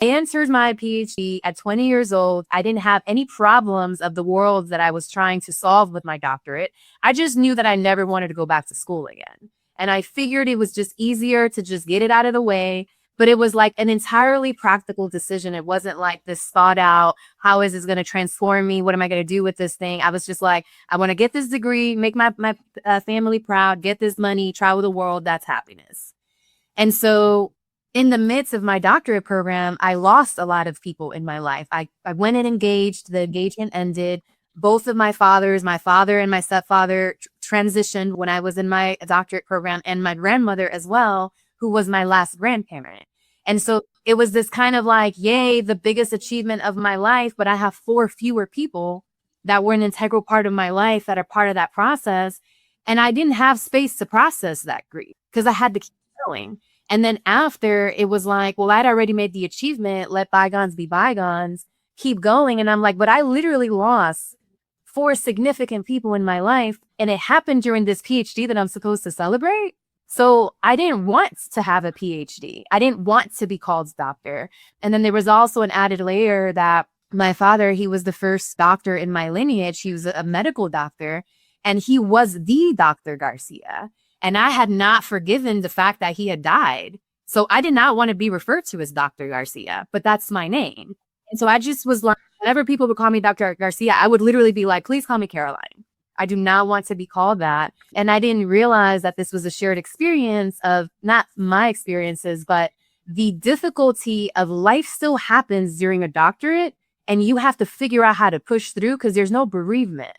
I entered my PhD at 20 years old. I didn't have any problems of the world that I was trying to solve with my doctorate. I just knew that I never wanted to go back to school again. And I figured it was just easier to just get it out of the way. But it was like an entirely practical decision. It wasn't like this thought out, how is this going to transform me? What am I going to do with this thing? I was just like, I want to get this degree, make my family proud, get this money, travel the world. That's happiness. And so in the midst of my doctorate program, I lost a lot of people in my life. I went and engaged, the engagement ended. Both of my fathers, my father and my stepfather transitioned when I was in my doctorate program, and my grandmother as well, who was my last grandparent. And so it was this kind of like, yay, the biggest achievement of my life, but I have 4 fewer people that were an integral part of my life that are part of that process. And I didn't have space to process that grief because I had to keep going. And then after, it was like, well, I'd already made the achievement, let bygones be bygones, keep going. And I'm like, but I literally lost 4 significant people in my life. And it happened during this PhD that I'm supposed to celebrate. So I didn't want to have a PhD. I didn't want to be called doctor. And then there was also an added layer that my father, he was the first doctor in my lineage. He was a medical doctor, and he was the Dr. Garcia. And I had not forgiven the fact that he had died. So I did not want to be referred to as Dr. Garcia, but that's my name. And so I just was like, whenever people would call me Dr. Garcia, I would literally be like, please call me Caroline. I do not want to be called that. And I didn't realize that this was a shared experience of not my experiences, but the difficulty of life still happens during a doctorate, and you have to figure out how to push through because there's no bereavement.